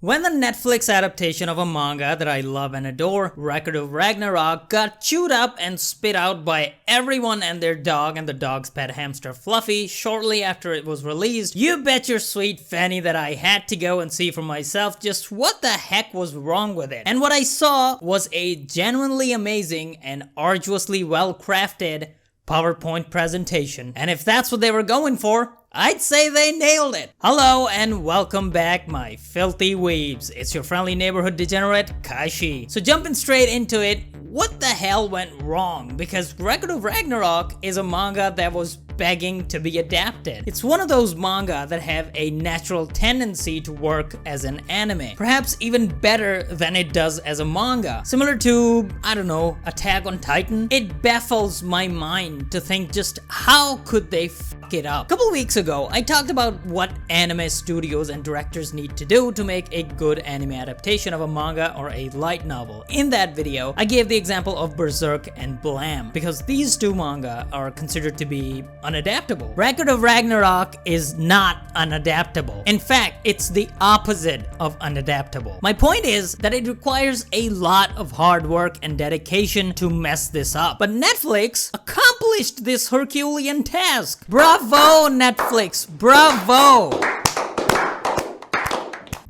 When the Netflix adaptation of a manga that I love and adore, Record of Ragnarok, got chewed up and spit out by everyone and their dog and the dog's pet hamster Fluffy shortly after it was released, you bet your sweet fanny that I had to go and see for myself just what the heck was wrong with it. And what I saw was a genuinely amazing and arduously well crafted PowerPoint presentation. And if that's what they were going for, I'd say they nailed it. Hello and welcome back, my filthy weebs. It's your friendly neighborhood degenerate, Kaishi. So jumping straight into it, what the hell went wrong? Because Record of Ragnarok is a manga that was begging to be adapted. It's one of those manga that have a natural tendency to work as an anime. Perhaps even better than it does as a manga. Similar to, I don't know, Attack on Titan. It baffles my mind to think just how could they fuck it up. A couple weeks ago, I talked about what anime studios and directors need to do to make a good anime adaptation of a manga or a light novel. In that video, I gave the example of Berserk and Blam, because these two manga are considered to be unadaptable. Record of Ragnarok is not unadaptable. In fact, it's the opposite of unadaptable. My point is that it requires a lot of hard work and dedication to mess this up. But Netflix accomplished this Herculean task. Bravo, Netflix! Bravo!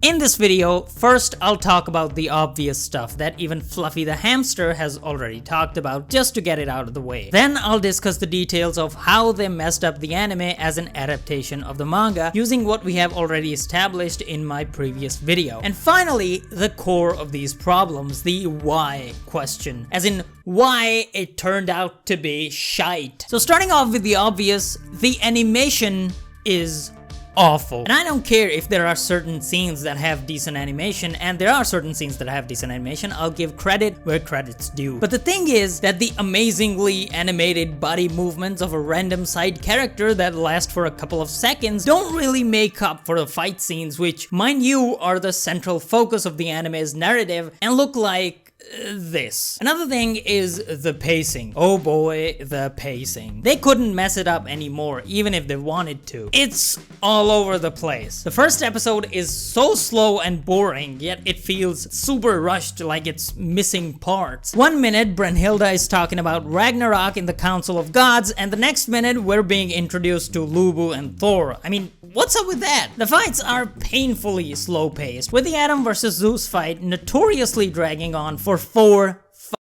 In this video, first I'll talk about the obvious stuff that even Fluffy the hamster has already talked about, just to get it out of the way. Then I'll discuss the details of how they messed up the anime as an adaptation of the manga, using what we have already established in my previous video. And finally, the core of these problems, the why question, as in why it turned out to be shite. So starting off with the obvious, the animation is awful. And I don't care if there are certain scenes that have decent animation, and there are certain scenes that have decent animation. I'll give credit where credit's due. But the thing is that the amazingly animated body movements of a random side character that last for a couple of seconds don't really make up for the fight scenes, which, mind you, are the central focus of the anime's narrative and look like this. Another thing is the pacing. Oh boy, the pacing. They couldn't mess it up anymore, even if they wanted to. It's all over the place. The first episode is so slow and boring, yet it feels super rushed, like it's missing parts. 1 minute, Brunhilde is talking about Ragnarok in the Council of Gods, and the next minute, we're being introduced to Lubu and Thor. I mean, what's up with that? The fights are painfully slow-paced, with the Adam vs. Zeus fight notoriously dragging on for 4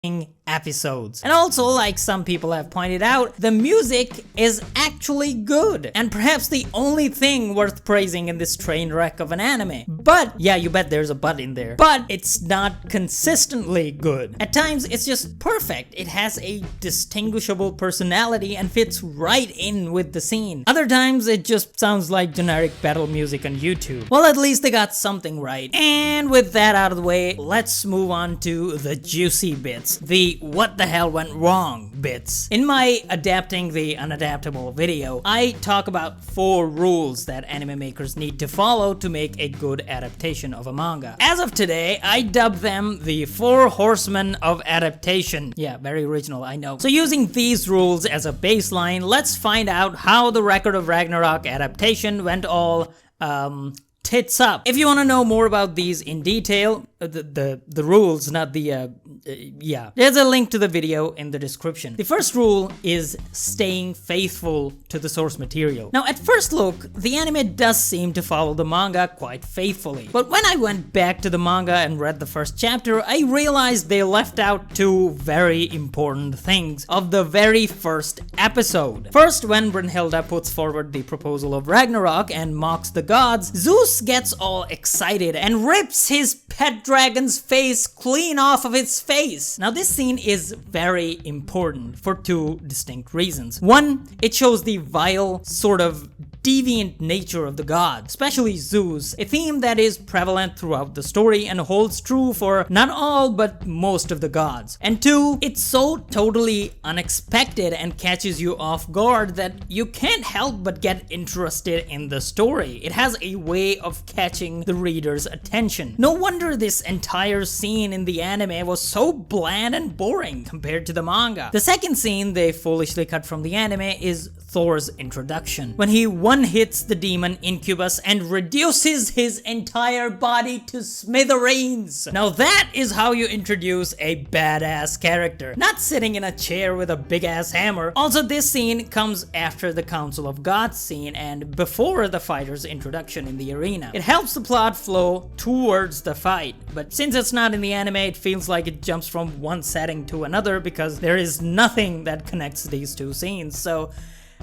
fucking episodes. And also, like some people have pointed out, the music is actually good, and perhaps the only thing worth praising in this train wreck of an anime. But, yeah, you bet there's a but in there, but it's not consistently good. At times, it's just perfect. It has a distinguishable personality and fits right in with the scene. Other times, it just sounds like generic battle music on YouTube. Well, at least they got something right. And with that out of the way, let's move on to the juicy bits. The what the hell went wrong bits. In my adapting the unadaptable video, I talk about 4 rules that anime makers need to follow to make a good adaptation of a manga. As of today, I dub them the 4 horsemen of adaptation. Yeah, very original, I know. So using these rules as a baseline, let's find out how the Record of Ragnarok adaptation went all, tits up. If you want to know more about these in detail, the rules, not the, yeah. There's a link to the video in the description. The first rule is staying faithful to the source material. Now, at first look, the anime does seem to follow the manga quite faithfully. But when I went back to the manga and read the first chapter, I realized they left out 2 very important things of the very first episode. First, when Brunhilde puts forward the proposal of Ragnarok and mocks the gods, Zeus gets all excited and rips his pet dragon's face clean off of its face. Now, this scene is very important for 2 distinct reasons. One, it shows the vile, sort of deviant nature of the god, especially Zeus, a theme that is prevalent throughout the story and holds true for not all but most of the gods. And 2, it's so totally unexpected and catches you off guard that you can't help but get interested in the story. It has a way of catching the reader's attention. No wonder this entire scene in the anime was so bland and boring compared to the manga. The second scene they foolishly cut from the anime is Thor's introduction, when he one hits the demon Incubus and reduces his entire body to smithereens. Now that is how you introduce a badass character, not sitting in a chair with a big ass hammer. Also, this scene comes after the Council of Gods scene and before the fighter's introduction in the arena. It helps the plot flow towards the fight, but since it's not in the anime, it feels like it jumps from one setting to another because there is nothing that connects these two scenes. So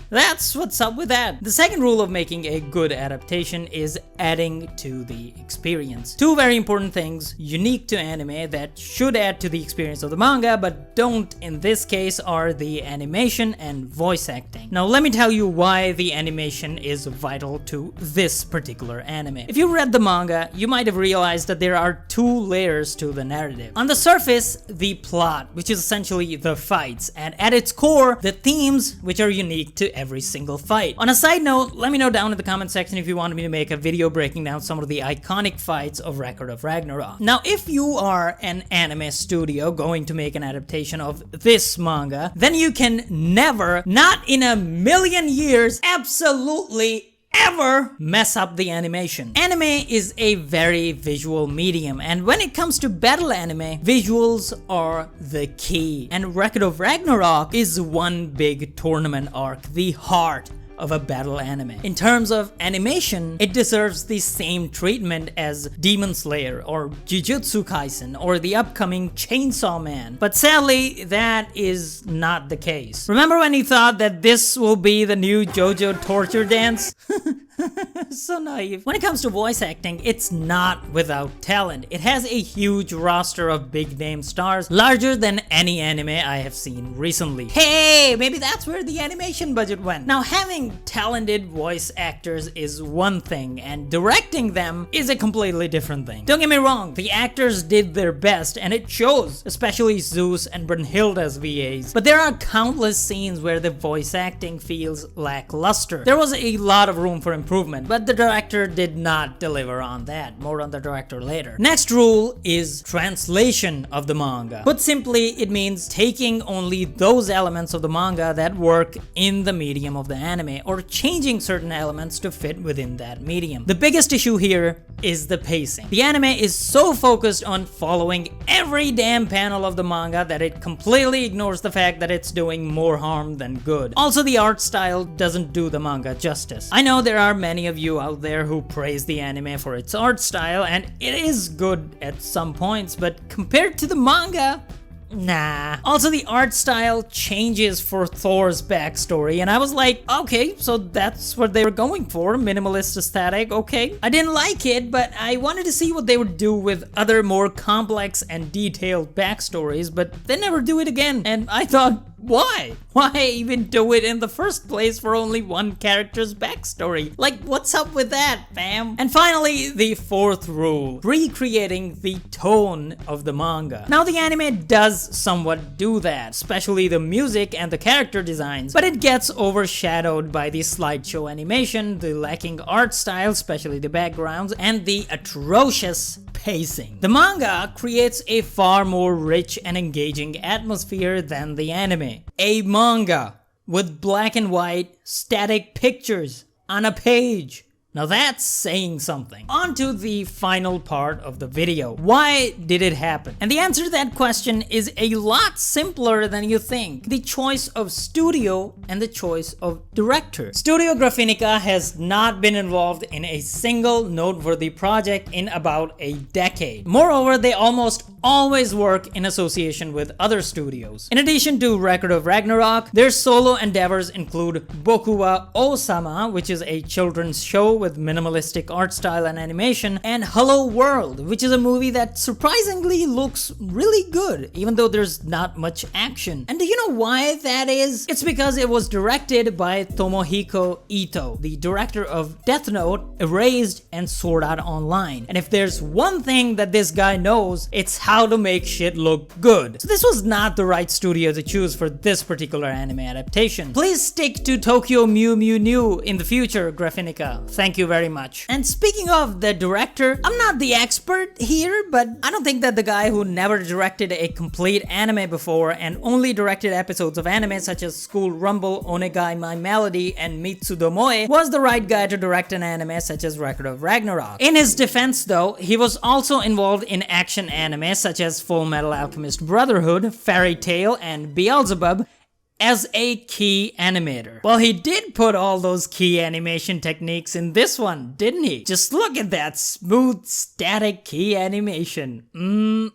that's what's up with that. The second rule of making a good adaptation is adding to the experience. Two very important things unique to anime that should add to the experience of the manga but don't in this case are the animation and voice acting. Now let me tell you why the animation is vital to this particular anime. If you read the manga, you might have realized that there are two layers to the narrative. On the surface, the plot, which is essentially the fights, and at its core, the themes, which are unique to every single fight. On a side note, let me know down in the comment section if you want me to make a video breaking down some of the iconic fights of Record of Ragnarok. Now, if you are an anime studio going to make an adaptation of this manga, then you can never, not in a million years, absolutely ever mess up the animation. Anime is a very visual medium, and when it comes to battle anime, visuals are the key. And Record of Ragnarok is one big tournament arc, the heart of a battle anime. In terms of animation, it deserves the same treatment as Demon Slayer or Jujutsu Kaisen or the upcoming Chainsaw Man. But sadly, that is not the case. Remember when you thought that this will be the new JoJo torture dance? So naive. When it comes to voice acting, it's not without talent. It has a huge roster of big name stars, larger than any anime I have seen recently. Hey, maybe that's where the animation budget went. Now, having talented voice actors is one thing, and directing them is a completely different thing. Don't get me wrong, the actors did their best, and it shows, especially Zeus and Brunhilde as VAs. But there are countless scenes where the voice acting feels lackluster. There was a lot of room for improvement, but the director did not deliver on that. More on the director later. Next rule is translation of the manga. Put simply, it means taking only those elements of the manga that work in the medium of the anime, or changing certain elements to fit within that medium. The biggest issue here is the pacing. The anime is so focused on following every damn panel of the manga that it completely ignores the fact that it's doing more harm than good. Also, the art style doesn't do the manga justice. I know there are many of you out there who praise the anime for its art style, and it is good at some points, but compared to the manga, nah. Also, the art style changes for Thor's backstory, and I was like, okay, so that's what they were going for, minimalist aesthetic, okay. I didn't like it, but I wanted to see what they would do with other more complex and detailed backstories, but they never do it again, and I thought, why? Why even do it in the first place for only one character's backstory? Like, what's up with that, fam? And finally, the fourth rule, recreating the tone of the manga. Now, the anime does somewhat do that, especially the music and the character designs, but it gets overshadowed by the slideshow animation, the lacking art style, especially the backgrounds, and the atrocious pacing. The manga creates a far more rich and engaging atmosphere than the anime. A manga with black and white static pictures on a page. Now that's saying something. On to the final part of the video. Why did it happen? And the answer to that question is a lot simpler than you think. The choice of studio and the choice of director. Studio Graphinica has not been involved in a single noteworthy project in about a decade. Moreover, they almost always work in association with other studios. In addition to Record of Ragnarok, their solo endeavors include Boku wa Osama, which is a children's show with minimalistic art style and animation, and Hello World, which is a movie that surprisingly looks really good, even though there's not much action. And do you know why that is? It's because it was directed by Tomohiko Ito, the director of Death Note, Erased, and Sword Art Online. And if there's one thing that this guy knows, it's how to make shit look good. So this was not the right studio to choose for this particular anime adaptation. Please stick to Tokyo Mew Mew New in the future, Graphinica. Thank you very much. And speaking of the director, I'm not the expert here, but I don't think that the guy who never directed a complete anime before and only directed episodes of anime such as School Rumble, Onegai My Melody, and Mitsudomoe was the right guy to direct an anime such as Record of Ragnarok. In his defense though, he was also involved in action anime such as Full Metal Alchemist Brotherhood, Fairy Tail, and Beelzebub as a key animator. Well, he did put all those key animation techniques in this one, didn't he? Just look at that smooth, static key animation.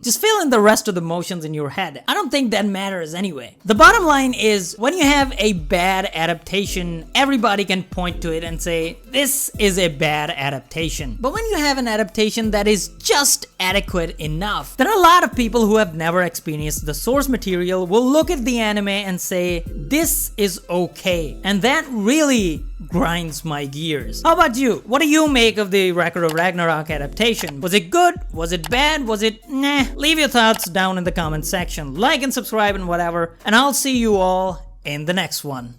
Just fill in the rest of the motions in your head. I don't think that matters anyway. The bottom line is, when you have a bad adaptation, everybody can point to it and say, this is a bad adaptation. But when you have an adaptation that is just adequate enough, then a lot of people who have never experienced the source material will look at the anime and say, this is okay. And that really grinds my gears. How about you? What do you make of the Record of Ragnarok adaptation? Was it good? Was it bad? Was it nah? Leave your thoughts down in the comment section. Like and subscribe and whatever, and I'll see you all in the next one.